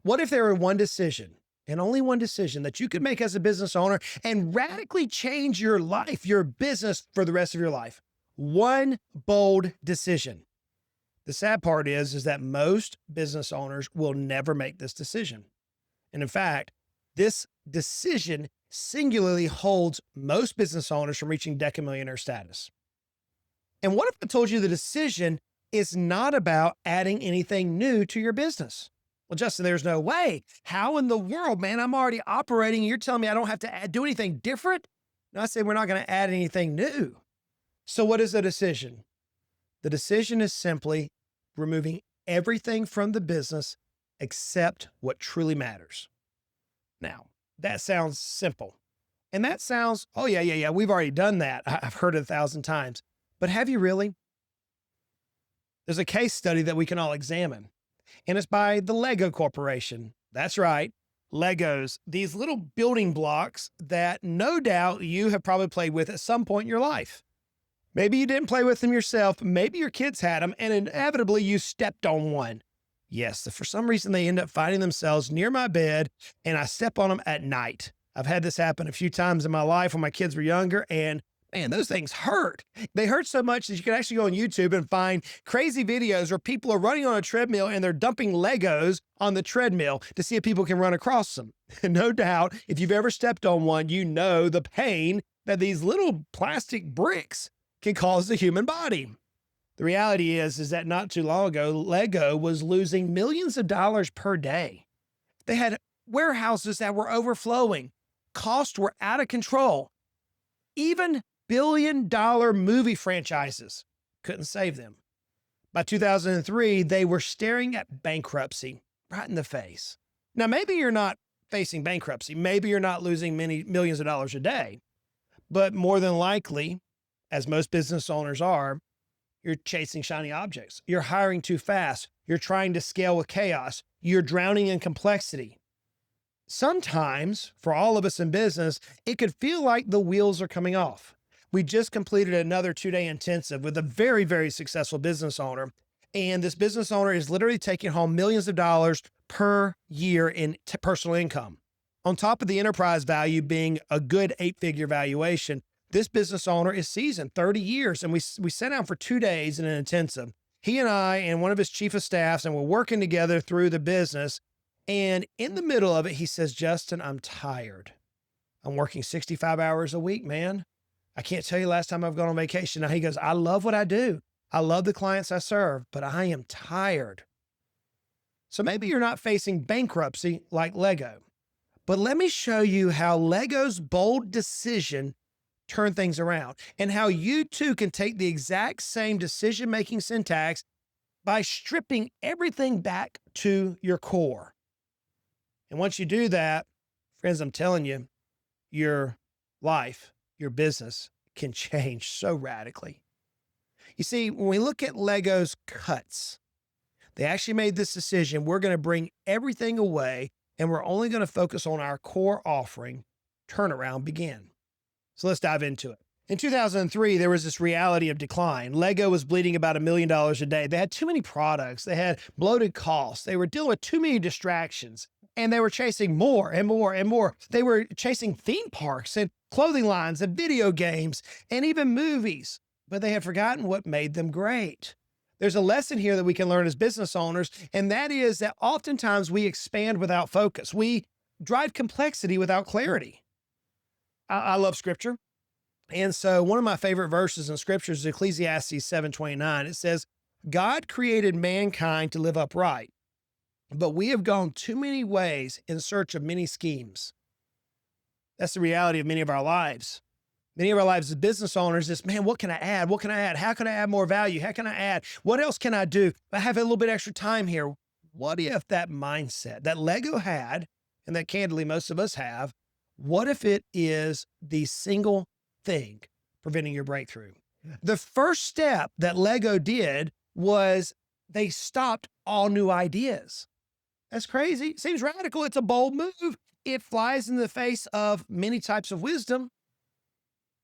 What if there were one decision and only one decision that you could make as a business owner and radically change your life, your business for the rest of your life? One bold decision. The sad part is that most business owners will never make this decision. And in fact, this decision singularly holds most business owners from reaching DecaMillionaire status. And what if I told you the decision is not about adding anything new to your business? Well, Justin, there's no way. How in the world, man? I'm already operating and you're telling me I don't have to do anything different? No, I say we're not going to add anything new. So what is the decision? The decision is simply removing everything from the business except what truly matters. Now, that sounds simple. And that sounds, oh yeah, we've already done that. I've heard it 1,000 times. But have you really? There's a case study that we can all examine, and it's by the Lego Corporation. That's right, Legos, these little building blocks that no doubt you have probably played with at some point in your life. Maybe you didn't play with them yourself. Maybe your kids had them, and inevitably you stepped on one. Yes, for some reason they end up finding themselves near my bed, and I step on them at night. I've had this happen a few times in my life when my kids were younger, and man, those things hurt. They hurt so much that you can actually go on YouTube and find crazy videos where people are running on a treadmill and they're dumping Legos on the treadmill to see if people can run across them. And no doubt, if you've ever stepped on one, you know the pain that these little plastic bricks can cause the human body. The reality is that not too long ago, Lego was losing millions of dollars per day. They had warehouses that were overflowing. Costs were out of control. Even billion-dollar movie franchises couldn't save them. By 2003, they were staring at bankruptcy right in the face. Now, maybe you're not facing bankruptcy. Maybe you're not losing many millions of dollars a day. But more than likely, as most business owners are, you're chasing shiny objects. You're hiring too fast. You're trying to scale with chaos. You're drowning in complexity. Sometimes, for all of us in business, it could feel like the wheels are coming off. We just completed another 2-day intensive with a very, very successful business owner. And this business owner is literally taking home millions of dollars per year in personal income. On top of the enterprise value being a good 8-figure valuation, this business owner is seasoned 30 years. And we sat down for 2 days in an intensive. He and I and one of his chief of staffs, and we're working together through the business. And in the middle of it, he says, Justin, I'm tired. I'm working 65 hours a week, man. I can't tell you last time I've gone on vacation. Now he goes, I love what I do. I love the clients I serve, but I am tired. So maybe you're not facing bankruptcy like Lego, but let me show you how Lego's bold decision turned things around and how you too can take the exact same decision-making syntax by stripping everything back to your core. And once you do that, friends, I'm telling you, your life, your business can change so radically. You see, when we look at Lego's cuts, they actually made this decision. We're going to bring everything away and we're only going to focus on our core offering. Turnaround began. So let's dive into it. In 2003, there was this reality of decline. Lego was bleeding about $1 million a day. They had too many products. They had bloated costs. They were dealing with too many distractions. And they were chasing more and more and more. They were chasing theme parks and clothing lines and video games and even movies. But they had forgotten what made them great. There's a lesson here that we can learn as business owners, and that is that oftentimes we expand without focus. We drive complexity without clarity. I love scripture. And so one of my favorite verses in scripture is Ecclesiastes 7:29. It says, God created mankind to live upright, but we have gone too many ways in search of many schemes. That's the reality of many of our lives. Many of our lives as business owners is, man, what can I add? What can I add? How can I add more value? How can I add? What else can I do? I have a little bit extra time here. What if that mindset that Lego had, and that candidly most of us have, what if it is the single thing preventing your breakthrough? The first step that Lego did was they stopped all new ideas. That's crazy. It seems radical. It's a bold move. It flies in the face of many types of wisdom,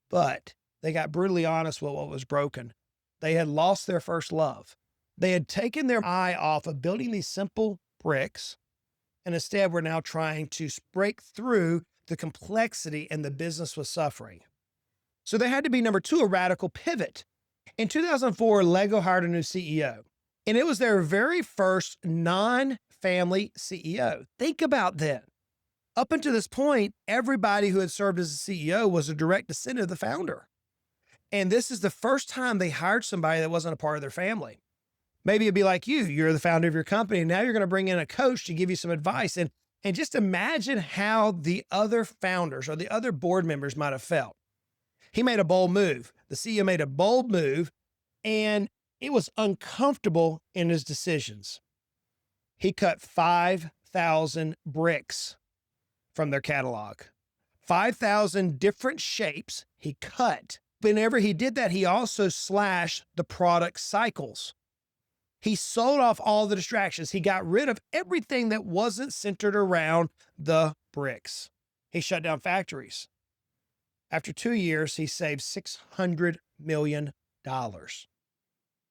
but they got brutally honest with what was broken. They had lost their first love. They had taken their eye off of building these simple bricks And instead, we're now trying to break through the complexity, and the business was suffering. So there had to be, number two, a radical pivot. In 2004, Lego hired a new CEO, and it was their very first non-family CEO. Think about that. Up until this point, everybody who had served as a CEO was a direct descendant of the founder. And this is the first time they hired somebody that wasn't a part of their family. Maybe it'd be like you're the founder of your company, and now you're going to bring in a coach to give you some advice. And just imagine how the other founders or the other board members might have felt. He made a bold move. The CEO made a bold move, and it was uncomfortable in his decisions. He cut 5,000 bricks from their catalog. 5,000 different shapes he cut. Whenever he did that, he also slashed the product cycles. He sold off all the distractions. He got rid of everything that wasn't centered around the bricks. He shut down factories. After 2 years, he saved $600 million.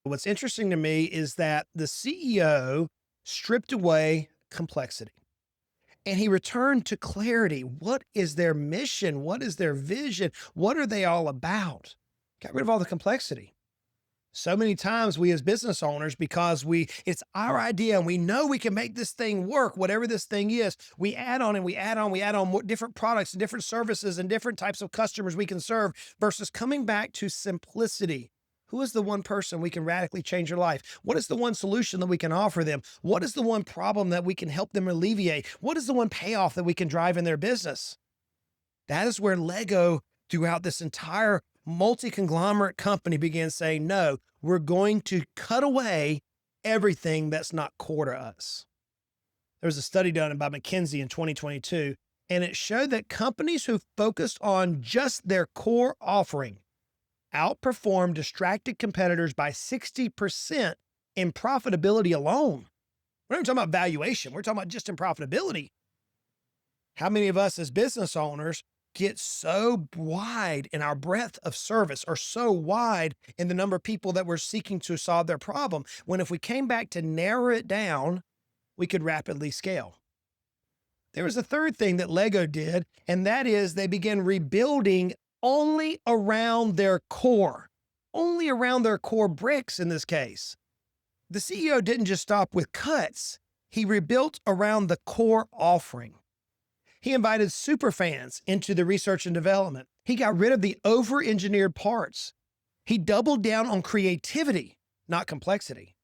What's interesting to me is that the CEO stripped away complexity and he returned to clarity. What is their mission? What is their vision? What are they all about? Got rid of all the complexity. So many times we as business owners, because it's our idea and we know we can make this thing work, whatever this thing is, we add on and we add on more different products and different services and different types of customers we can serve versus coming back to simplicity. Who is the one person we can radically change their life? What is the one solution that we can offer them? What is the one problem that we can help them alleviate? What is the one payoff that we can drive in their business? That is where Lego, throughout this entire multi-conglomerate company, began saying, no, we're going to cut away everything that's not core to us. There was a study done by McKinsey in 2022, and it showed that companies who focused on just their core offering outperformed distracted competitors by 60% in profitability alone. We're not talking about valuation. We're talking about just in profitability. How many of us as business owners get so wide in our breadth of service or so wide in the number of people that we're seeking to solve their problem, when if we came back to narrow it down, we could rapidly scale? There was a third thing that Lego did, and that is they began rebuilding only around their core bricks in this case. The CEO didn't just stop with cuts. He rebuilt around the core offering. He invited superfans into the research and development. He got rid of the over-engineered parts. He doubled down on creativity, not complexity.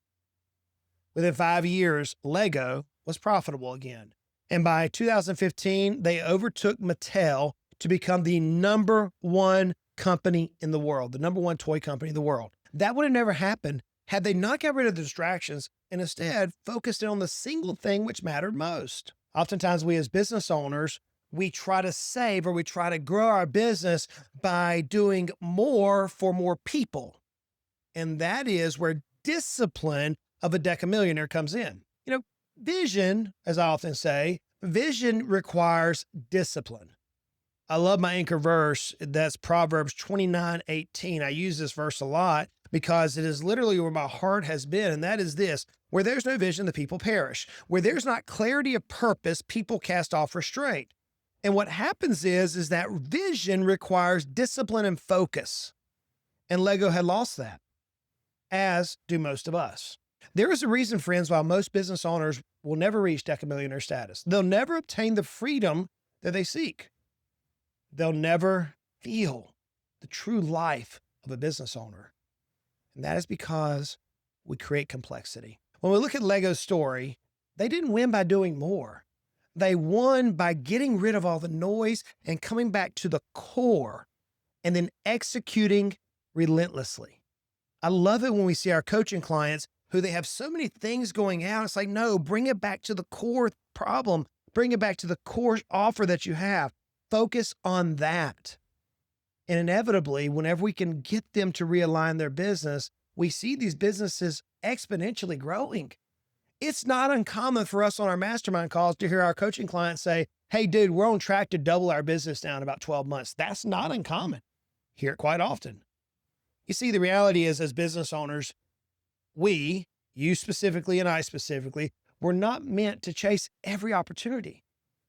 Within 5 years, Lego was profitable again. And by 2015, they overtook Mattel to become the number one company in the world, the number one toy company in the world. That would have never happened had they not got rid of the distractions and instead focused on the single thing which mattered most. Oftentimes, we as business owners, we try to save or we try to grow our business by doing more for more people. And that is where discipline of a DecaMillionaire comes in. Vision, as I often say, vision requires discipline. I love my anchor verse. That's Proverbs 29:18. I use this verse a lot because it is literally where my heart has been. And that is this: where there's no vision, the people perish. Where there's not clarity of purpose, people cast off restraint. And what happens is that vision requires discipline and focus. And Lego had lost that, as do most of us. There is a reason, friends, why most business owners will never reach DecaMillionaire status. They'll never obtain the freedom that they seek. They'll never feel the true life of a business owner. And that is because we create complexity. When we look at Lego's story, they didn't win by doing more. They won by getting rid of all the noise and coming back to the core and then executing relentlessly. I love it when we see our coaching clients who they have so many things going out. It's like, no, bring it back to the core problem. Bring it back to the core offer that you have. Focus on that. And inevitably, whenever we can get them to realign their business, we see these businesses exponentially growing. It's not uncommon for us on our mastermind calls to hear our coaching clients say, hey, dude, we're on track to double our business now in about 12 months. That's not uncommon. Hear it quite often. You see, the reality is, as business owners, you specifically and I specifically, We're not meant to chase every opportunity.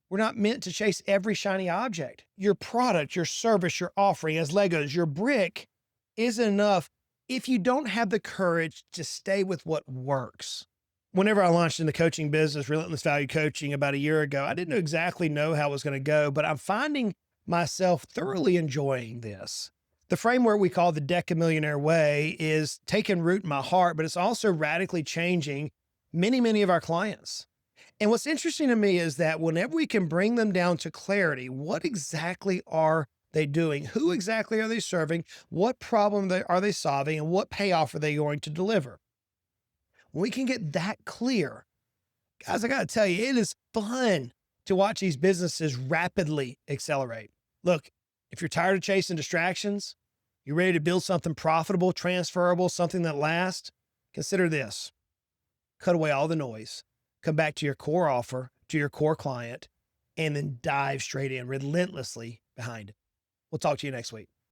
We're not meant to chase every shiny object. Your product, your service, your offering as Legos, your brick isn't enough if you don't have the courage to stay with what works. Whenever I launched in the coaching business, Relentless Value Coaching, about a year ago, I didn't exactly know how it was going to go, but I'm finding myself thoroughly enjoying this. The framework we call the DecaMillionaire way is taking root in my heart, but it's also radically changing many of our clients. And what's interesting to me is that whenever we can bring them down to clarity, what exactly are they doing? Who exactly are they serving? What problem are they solving? And what payoff are they going to deliver? When we can get that clear, guys, I got to tell you, it is fun to watch these businesses rapidly accelerate. Look, if you're tired of chasing distractions, you're ready to build something profitable, transferable, something that lasts, consider this. Cut away all the noise. Come back to your core offer, to your core client, and then dive straight in relentlessly behind it. We'll talk to you next week.